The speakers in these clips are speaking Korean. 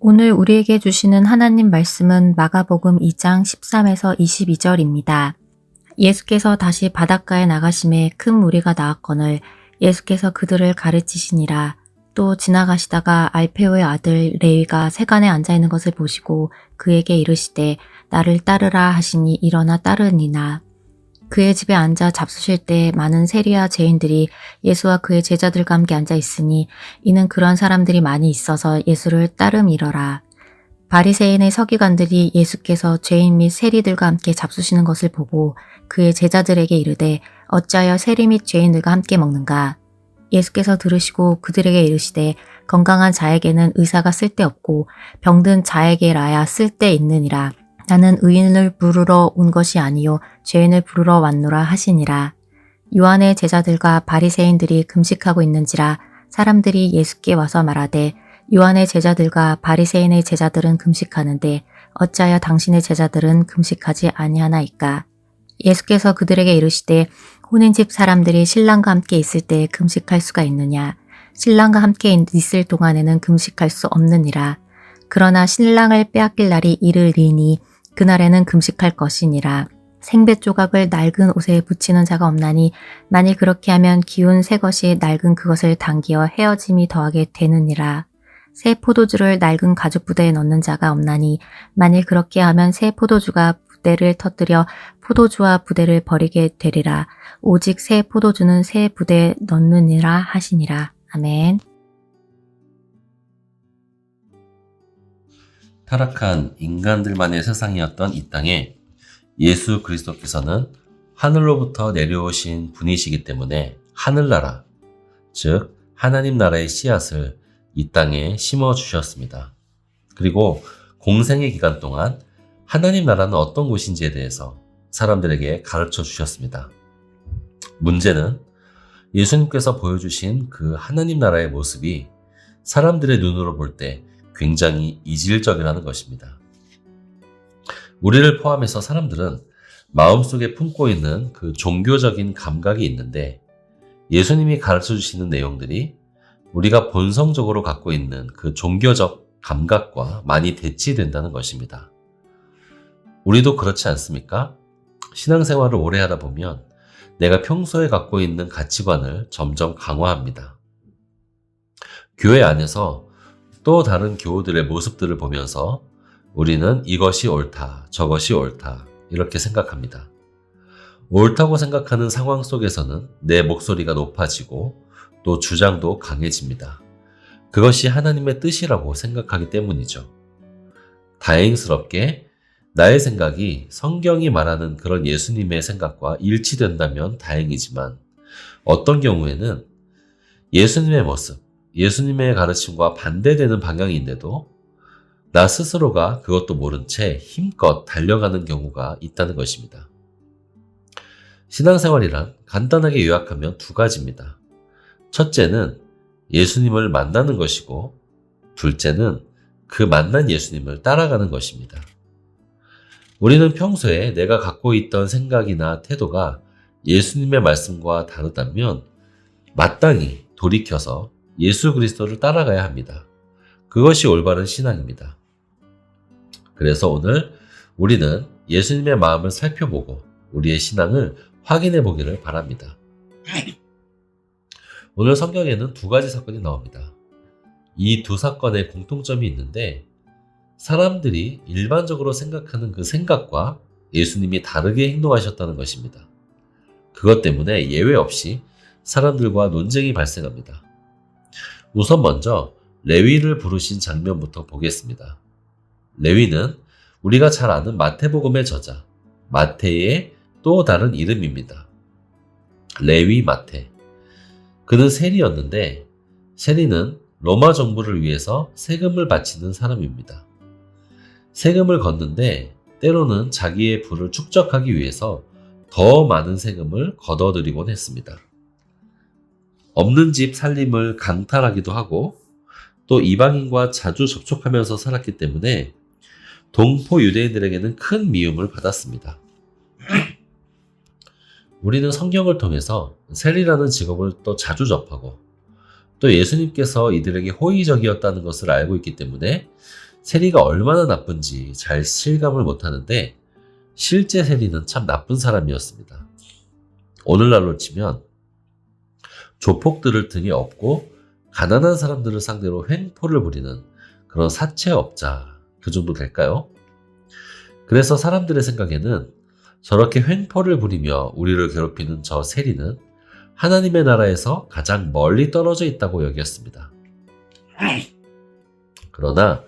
오늘 우리에게 주시는 하나님 말씀은 마가복음 2장 13에서 22절입니다. 예수께서 다시 바닷가에 나가심에 큰 무리가 나왔거늘 예수께서 그들을 가르치시니라. 또 지나가시다가 알페오의 아들 레위가 세간에 앉아 있는 것을 보시고 그에게 이르시되 나를 따르라 하시니 일어나 따르니라. 그의 집에 앉아 잡수실 때 많은 세리와 죄인들이 예수와 그의 제자들과 함께 앉아 있으니 이는 그런 사람들이 많이 있어서 예수를 따름이러라. 바리새인의 서기관들이 예수께서 죄인 및 세리들과 함께 잡수시는 것을 보고 그의 제자들에게 이르되 어찌하여 세리 및 죄인들과 함께 먹는가? 예수께서 들으시고 그들에게 이르시되 건강한 자에게는 의사가 쓸데없고 병든 자에게라야 쓸데있느니라. 나는 의인을 부르러 온 것이 아니요 죄인을 부르러 왔노라 하시니라. 요한의 제자들과 바리새인들이 금식하고 있는지라 사람들이 예수께 와서 말하되 요한의 제자들과 바리새인의 제자들은 금식하는데 어찌하여 당신의 제자들은 금식하지 아니하나이까? 예수께서 그들에게 이르시되 혼인집 사람들이 신랑과 함께 있을 때 금식할 수가 있느냐? 신랑과 함께 있을 동안에는 금식할 수 없느니라. 그러나 신랑을 빼앗길 날이 이르리니 그날에는 금식할 것이니라. 생배 조각을 낡은 옷에 붙이는 자가 없나니 만일 그렇게 하면 기운 새 것이 낡은 그것을 당기어 헤어짐이 더하게 되느니라. 새 포도주를 낡은 가죽 부대에 넣는 자가 없나니 만일 그렇게 하면 새 포도주가 부대를 터뜨려 포도주와 부대를 버리게 되리라. 오직 새 포도주는 새 부대에 넣느니라 하시니라. 아멘. 타락한 인간들만의 세상이었던 이 땅에 예수 그리스도께서는 하늘로부터 내려오신 분이시기 때문에 하늘나라, 즉 하나님 나라의 씨앗을 이 땅에 심어주셨습니다. 그리고 공생의 기간 동안 하나님 나라는 어떤 곳인지에 대해서 사람들에게 가르쳐 주셨습니다. 문제는 예수님께서 보여주신 그 하나님 나라의 모습이 사람들의 눈으로 볼 때 굉장히 이질적이라는 것입니다. 우리를 포함해서 사람들은 마음속에 품고 있는 그 종교적인 감각이 있는데 예수님이 가르쳐 주시는 내용들이 우리가 본성적으로 갖고 있는 그 종교적 감각과 많이 대치된다는 것입니다. 우리도 그렇지 않습니까? 신앙생활을 오래 하다 보면 내가 평소에 갖고 있는 가치관을 점점 강화합니다. 교회 안에서 또 다른 교우들의 모습들을 보면서 우리는 이것이 옳다, 저것이 옳다 이렇게 생각합니다. 옳다고 생각하는 상황 속에서는 내 목소리가 높아지고 또 주장도 강해집니다. 그것이 하나님의 뜻이라고 생각하기 때문이죠. 다행스럽게 나의 생각이 성경이 말하는 그런 예수님의 생각과 일치된다면 다행이지만 어떤 경우에는 예수님의 모습, 예수님의 가르침과 반대되는 방향인데도 나 스스로가 그것도 모른 채 힘껏 달려가는 경우가 있다는 것입니다. 신앙생활이란 간단하게 요약하면 두 가지입니다. 첫째는 예수님을 만나는 것이고 둘째는 그 만난 예수님을 따라가는 것입니다. 우리는 평소에 내가 갖고 있던 생각이나 태도가 예수님의 말씀과 다르다면 마땅히 돌이켜서 예수 그리스도를 따라가야 합니다. 그것이 올바른 신앙입니다. 그래서 오늘 우리는 예수님의 마음을 살펴보고 우리의 신앙을 확인해 보기를 바랍니다. 오늘 성경에는 두 가지 사건이 나옵니다. 이 두 사건의 공통점이 있는데 사람들이 일반적으로 생각하는 그 생각과 예수님이 다르게 행동하셨다는 것입니다. 그것 때문에 예외 없이 사람들과 논쟁이 발생합니다. 우선 먼저 레위를 부르신 장면부터 보겠습니다. 레위는 우리가 잘 아는 마태복음의 저자, 마태의 또 다른 이름입니다. 레위 마태. 그는 세리였는데 세리는 로마 정부를 위해서 세금을 바치는 사람입니다. 세금을 걷는데 때로는 자기의 부를 축적하기 위해서 더 많은 세금을 걷어들이곤 했습니다. 없는 집 살림을 강탈하기도 하고 또 이방인과 자주 접촉하면서 살았기 때문에 동포 유대인들에게는 큰 미움을 받았습니다. 우리는 성경을 통해서 세리라는 직업을 또 자주 접하고 또 예수님께서 이들에게 호의적이었다는 것을 알고 있기 때문에 세리가 얼마나 나쁜지 잘 실감을 못하는데 실제 세리는 참 나쁜 사람이었습니다. 오늘날로 치면 조폭들을 등에 업고 가난한 사람들을 상대로 횡포를 부리는 그런 사채업자, 그 정도 될까요? 그래서 사람들의 생각에는 저렇게 횡포를 부리며 우리를 괴롭히는 저 세리는 하나님의 나라에서 가장 멀리 떨어져 있다고 여겼습니다. 그러나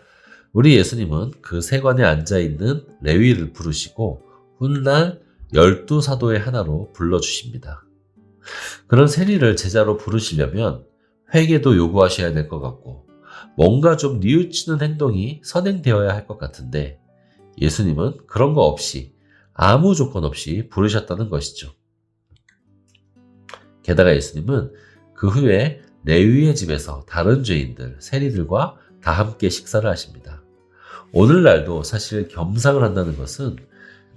우리 예수님은 그 세관에 앉아있는 레위를 부르시고 훗날 12사도의 하나로 불러주십니다. 그런 세리를 제자로 부르시려면 회개도 요구하셔야 될 것 같고 뭔가 좀 뉘우치는 행동이 선행되어야 할 것 같은데 예수님은 그런 거 없이 아무 조건 없이 부르셨다는 것이죠. 게다가 예수님은 그 후에 레위의 집에서 다른 죄인들, 세리들과 다 함께 식사를 하십니다. 오늘날도 사실 겸상을 한다는 것은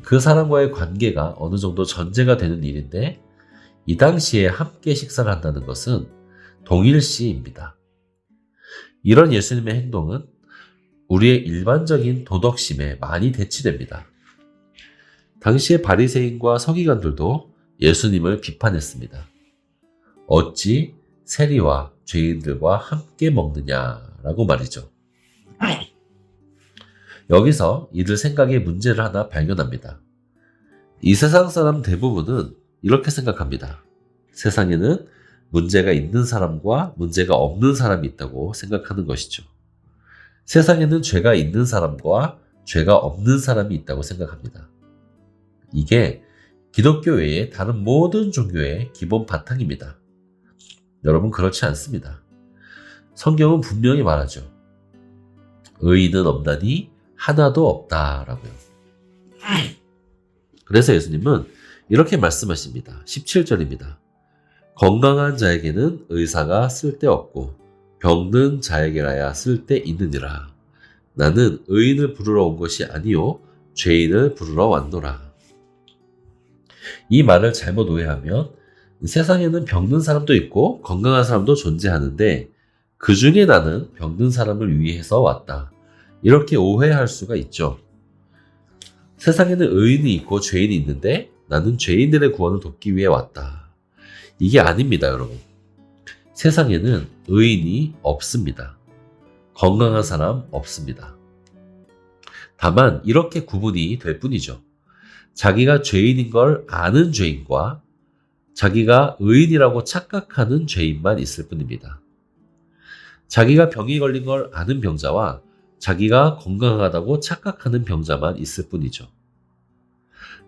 그 사람과의 관계가 어느 정도 전제가 되는 일인데 이 당시에 함께 식사를 한다는 것은 동일시입니다. 이런 예수님의 행동은 우리의 일반적인 도덕심에 많이 대치됩니다. 당시의 바리새인과 서기관들도 예수님을 비판했습니다. 어찌 세리와 죄인들과 함께 먹느냐라고 말이죠. 여기서 이들 생각에 문제를 하나 발견합니다. 이 세상 사람 대부분은 이렇게 생각합니다. 세상에는 문제가 있는 사람과 문제가 없는 사람이 있다고 생각하는 것이죠. 세상에는 죄가 있는 사람과 죄가 없는 사람이 있다고 생각합니다. 이게 기독교 외에 다른 모든 종교의 기본 바탕입니다. 여러분, 그렇지 않습니다. 성경은 분명히 말하죠. 의인은 없나니 하나도 없다라고요. 그래서 예수님은 이렇게 말씀하십니다. 17절입니다. 건강한 자에게는 의사가 쓸데없고 병든 자에게라야 쓸데있느니라. 나는 의인을 부르러 온 것이 아니요 죄인을 부르러 왔노라. 이 말을 잘못 오해하면 세상에는 병든 사람도 있고 건강한 사람도 존재하는데 그 중에 나는 병든 사람을 위해서 왔다. 이렇게 오해할 수가 있죠. 세상에는 의인이 있고 죄인이 있는데 나는 죄인들의 구원을 돕기 위해 왔다. 이게 아닙니다, 여러분. 세상에는 의인이 없습니다. 건강한 사람 없습니다. 다만 이렇게 구분이 될 뿐이죠. 자기가 죄인인 걸 아는 죄인과 자기가 의인이라고 착각하는 죄인만 있을 뿐입니다. 자기가 병이 걸린 걸 아는 병자와 자기가 건강하다고 착각하는 병자만 있을 뿐이죠.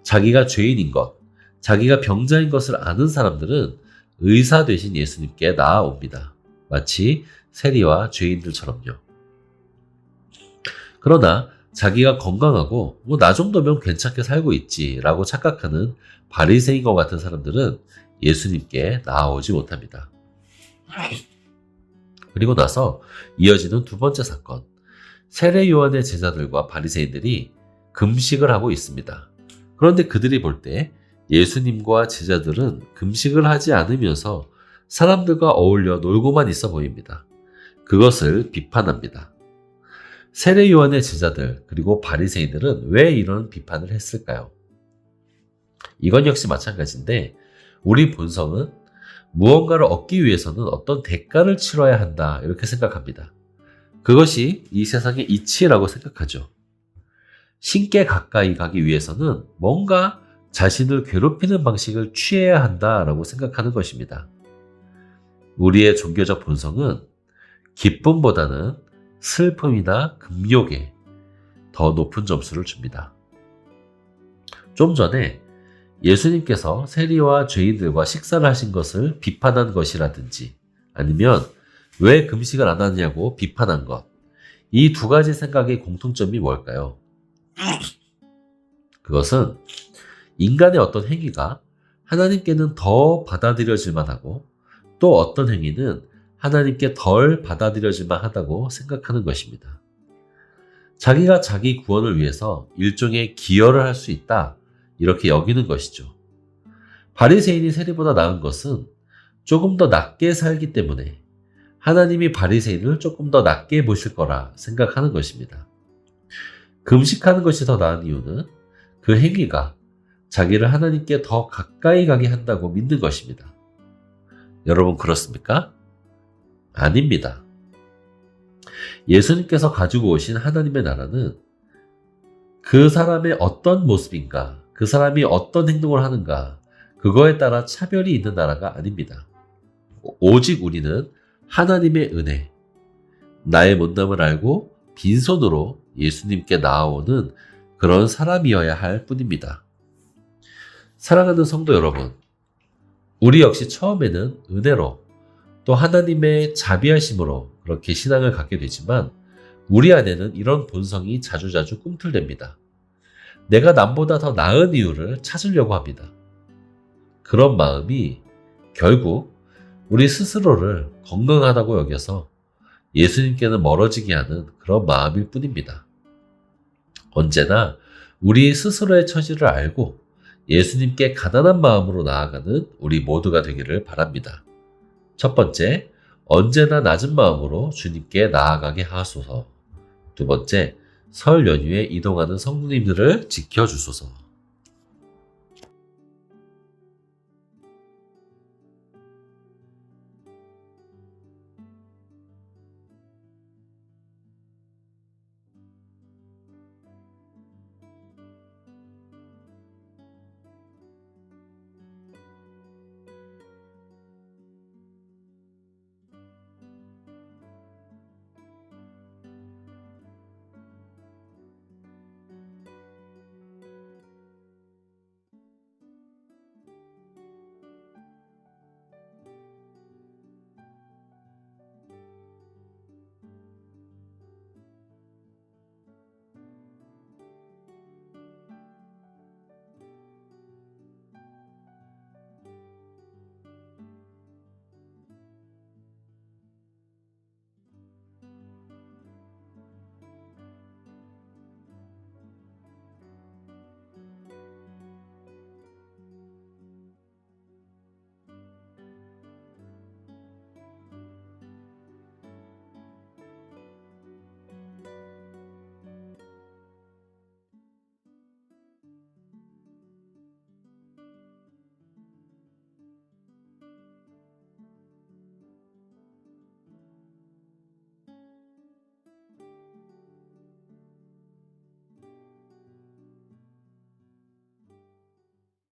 자기가 죄인인 것, 자기가 병자인 것을 아는 사람들은 의사 되신 예수님께 나아옵니다. 마치 세리와 죄인들처럼요. 그러나 자기가 건강하고 나 정도면 괜찮게 살고 있지라고 착각하는 바리새인과 같은 사람들은 예수님께 나아오지 못합니다. 그리고 나서 이어지는 두 번째 사건, 세례 요한의 제자들과 바리새인들이 금식을 하고 있습니다. 그런데 그들이 볼 때 예수님과 제자들은 금식을 하지 않으면서 사람들과 어울려 놀고만 있어 보입니다. 그것을 비판합니다. 세례 요한의 제자들 그리고 바리새인들은 왜 이런 비판을 했을까요? 이건 역시 마찬가지인데 우리 본성은 무언가를 얻기 위해서는 어떤 대가를 치러야 한다 이렇게 생각합니다. 그것이 이 세상의 이치라고 생각하죠. 신께 가까이 가기 위해서는 뭔가 자신을 괴롭히는 방식을 취해야 한다라고 생각하는 것입니다. 우리의 종교적 본성은 기쁨보다는 슬픔이나 금욕에 더 높은 점수를 줍니다. 좀 전에 예수님께서 세리와 죄인들과 식사를 하신 것을 비판한 것이라든지 아니면 왜 금식을 안 하냐고 비판한 것, 이 두 가지 생각의 공통점이 뭘까요? 그것은 인간의 어떤 행위가 하나님께는 더 받아들여질 만하고 또 어떤 행위는 하나님께 덜 받아들여질 만하다고 생각하는 것입니다. 자기가 자기 구원을 위해서 일종의 기여를 할 수 있다 이렇게 여기는 것이죠. 바리새인이 세리보다 나은 것은 조금 더 낮게 살기 때문에 하나님이 바리새인을 조금 더 낮게 보실 거라 생각하는 것입니다. 금식하는 것이 더 나은 이유는 그 행위가 자기를 하나님께 더 가까이 가게 한다고 믿는 것입니다. 여러분 그렇습니까? 아닙니다. 예수님께서 가지고 오신 하나님의 나라는 그 사람의 어떤 모습인가, 그 사람이 어떤 행동을 하는가, 그거에 따라 차별이 있는 나라가 아닙니다. 오직 우리는 하나님의 은혜, 나의 못남을 알고 빈손으로 예수님께 나아오는 그런 사람이어야 할 뿐입니다. 사랑하는 성도 여러분, 우리 역시 처음에는 은혜로 또 하나님의 자비하심으로 그렇게 신앙을 갖게 되지만 우리 안에는 이런 본성이 자주자주 꿈틀댑니다. 내가 남보다 더 나은 이유를 찾으려고 합니다. 그런 마음이 결국 우리 스스로를 건강하다고 여겨서 예수님께는 멀어지게 하는 그런 마음일 뿐입니다. 언제나 우리 스스로의 처지를 알고 예수님께 가난한 마음으로 나아가는 우리 모두가 되기를 바랍니다. 첫 번째, 언제나 낮은 마음으로 주님께 나아가게 하소서. 두 번째, 설 연휴에 이동하는 성도님들을 지켜주소서.